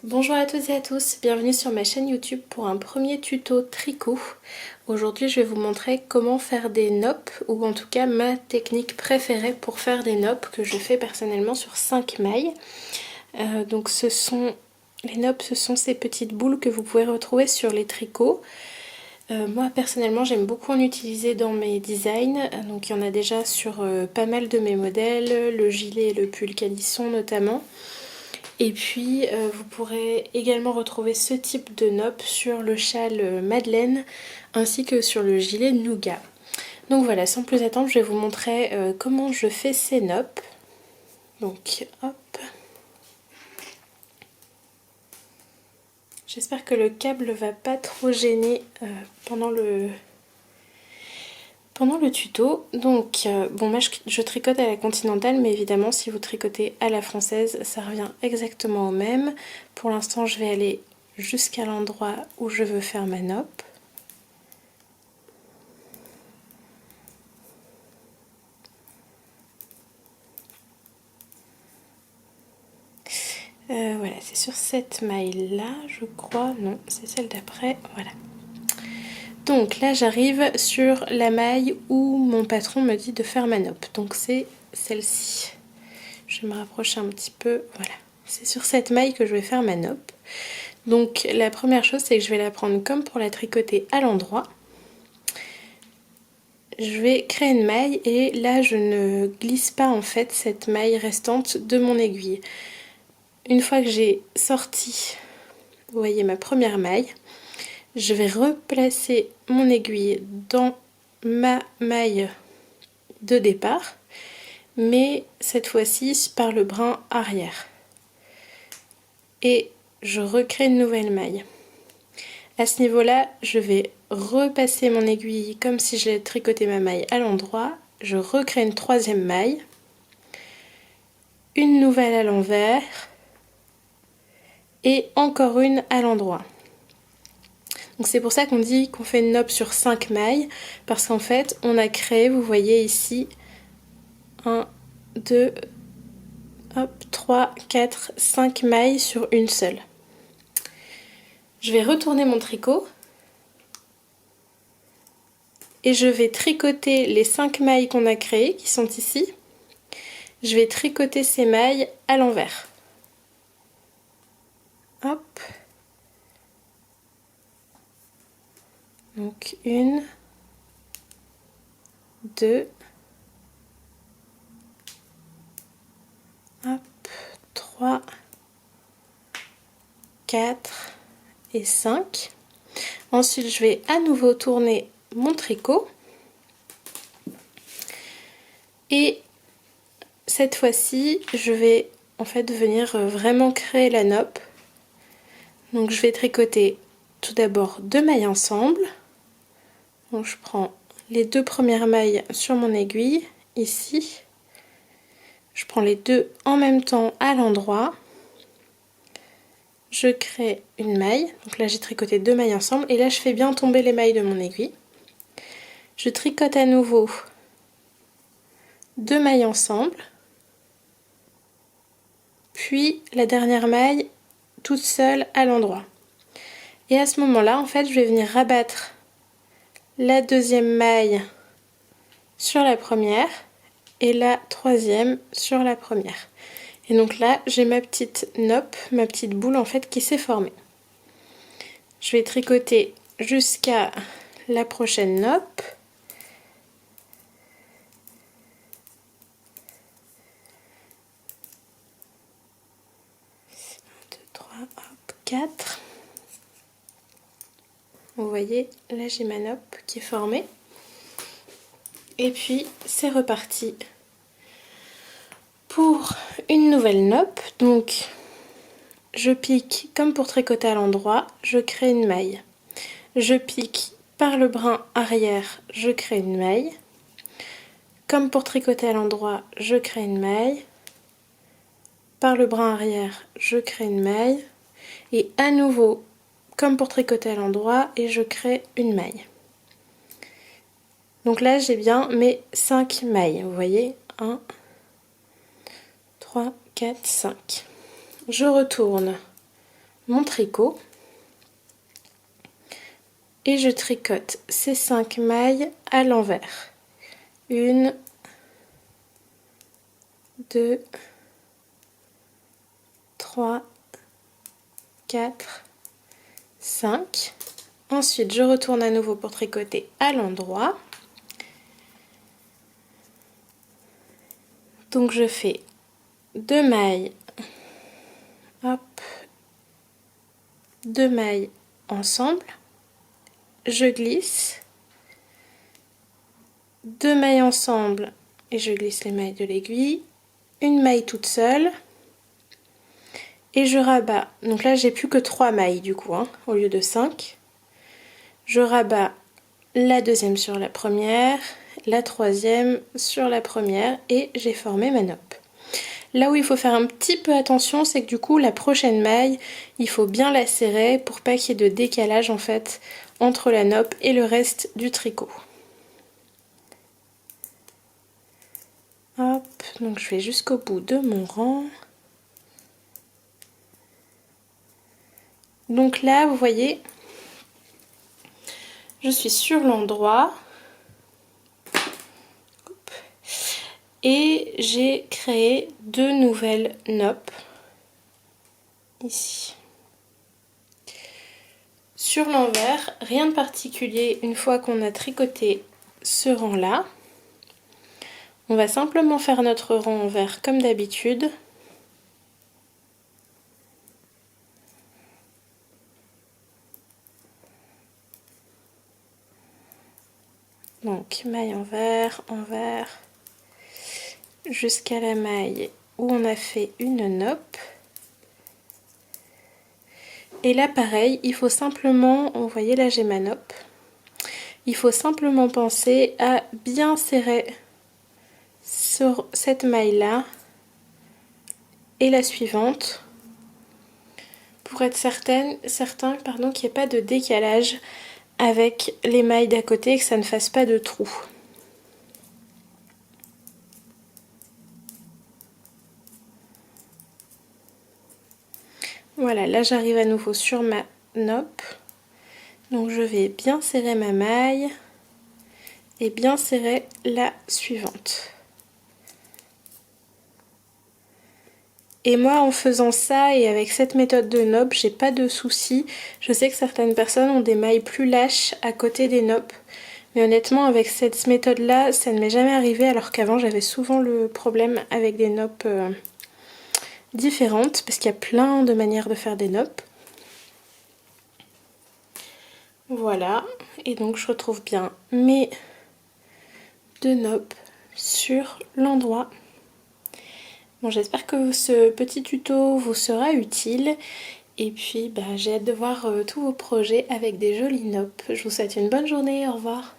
Bonjour à toutes et à tous, bienvenue sur ma chaîne YouTube pour un premier tuto tricot. Aujourd'hui je vais vous montrer comment faire des noppes, ou en tout cas ma technique préférée pour faire des noppes que je fais personnellement sur 5 mailles. Donc les noppes, ce sont ces petites boules que vous pouvez retrouver sur les tricots. Moi personnellement j'aime beaucoup en utiliser dans mes designs, donc il y en a déjà sur pas mal de mes modèles, le gilet et le pull calisson notamment. Et puis vous pourrez également retrouver ce type de nopp sur le châle Madeleine ainsi que sur le gilet Nougat. Donc voilà, sans plus attendre, je vais vous montrer comment je fais ces noppes. Donc hop. J'espère que le câble va pas trop gêner pendant le tuto. Donc bon, moi je tricote à la continentale, mais évidemment si vous tricotez à la française ça revient exactement au même. Pour l'instant je vais aller jusqu'à l'endroit où je veux faire ma noppe. Voilà, c'est sur cette maille là je crois, non c'est celle d'après, voilà. Donc là j'arrive sur la maille où mon patron me dit de faire ma noppe, donc c'est celle-ci. Je vais me rapprocher un petit peu, voilà. C'est sur cette maille que je vais faire ma noppe. Donc la première chose c'est que je vais la prendre comme pour la tricoter à l'endroit. Je vais créer une maille et là je ne glisse pas en fait cette maille restante de mon aiguille. Une fois que j'ai sorti, vous voyez ma première maille, je vais replacer mon aiguille dans ma maille de départ, mais cette fois-ci par le brin arrière. Et je recrée une nouvelle maille. À ce niveau-là, je vais repasser mon aiguille comme si j'allais tricoter ma maille à l'endroit. Je recrée une troisième maille, une nouvelle à l'envers et encore une à l'endroit. Donc c'est pour ça qu'on dit qu'on fait une noppe sur 5 mailles, parce qu'en fait on a créé, vous voyez ici, 1, 2, hop, 3, 4, 5 mailles sur une seule. Je vais retourner mon tricot et je vais tricoter les 5 mailles qu'on a créées, qui sont ici. Je vais tricoter ces mailles à l'envers. Hop. Donc 1, 2, hop, 3, 4 et 5. Ensuite, je vais à nouveau tourner mon tricot. Et cette fois-ci, je vais en fait venir vraiment créer la noppe. Donc je vais tricoter tout d'abord 2 mailles ensemble. Donc je prends les 2 premières mailles sur mon aiguille, ici. Je prends les 2 en même temps à l'endroit. Je crée une maille. Donc là j'ai tricoté 2 mailles ensemble. Et là je fais bien tomber les mailles de mon aiguille. Je tricote à nouveau 2 mailles ensemble. Puis la dernière maille toute seule à l'endroit. Et à ce moment-là, en fait, je vais venir rabattre la deuxième maille sur la première et la troisième sur la première. Et donc là, j'ai ma petite noppe, ma petite boule en fait qui s'est formée. Je vais tricoter jusqu'à la prochaine noppe. Un, 2, 3, hop, 4. Vous voyez, là j'ai ma noppe qui est formée. Et puis c'est reparti pour une nouvelle noppe. Donc je pique comme pour tricoter à l'endroit, je crée une maille. Je pique par le brin arrière, je crée une maille. Comme pour tricoter à l'endroit, je crée une maille. Par le brin arrière, je crée une maille. Et à nouveau, comme pour tricoter à l'endroit, et je crée une maille. Donc là, j'ai bien mes 5 mailles. Vous voyez, 1, 3, 4, 5. Je retourne mon tricot et je tricote ces 5 mailles à l'envers. 1, 2, 3, 4, 5. Ensuite, je retourne à nouveau pour tricoter à l'endroit. Donc je fais 2 mailles, hop, 2 mailles ensemble, je glisse, 2 mailles ensemble et je glisse les mailles de l'aiguille, une maille toute seule et je rabats. Donc là j'ai plus que 3 mailles du coup, hein, au lieu de 5. Je rabats la deuxième sur la première, la troisième sur la première et j'ai formé ma nappe. Là où il faut faire un petit peu attention, c'est que du coup la prochaine maille, il faut bien la serrer pour pas qu'il y ait de décalage en fait entre la nappe et le reste du tricot. Hop, donc je vais jusqu'au bout de mon rang. Donc là, vous voyez, je suis sur l'endroit. Et j'ai créé 2 nouvelles nappes ici. Sur l'envers, rien de particulier une fois qu'on a tricoté ce rang là. On va simplement faire notre rang envers comme d'habitude. Donc maille envers, envers, jusqu'à la maille où on a fait une nappe. Et là pareil, il faut simplement, vous voyez là j'ai ma nappe, il faut simplement penser à bien serrer sur cette maille là et la suivante pour être certain qu'il n'y ait pas de décalage avec les mailles d'à côté et que ça ne fasse pas de trou. Voilà, là j'arrive à nouveau sur ma nappe. Donc je vais bien serrer ma maille et bien serrer la suivante. Et moi en faisant ça et avec cette méthode de nappe, j'ai pas de soucis. Je sais que certaines personnes ont des mailles plus lâches à côté des nappes. Mais honnêtement avec cette méthode là, ça ne m'est jamais arrivé alors qu'avant j'avais souvent le problème avec des nappes différentes. Parce qu'il y a plein de manières de faire des nappes. Voilà, et donc je retrouve bien mes 2 nappes sur l'endroit. Bon, j'espère que ce petit tuto vous sera utile. Et puis, j'ai hâte de voir tous vos projets avec des jolies nappes. Je vous souhaite une bonne journée, au revoir.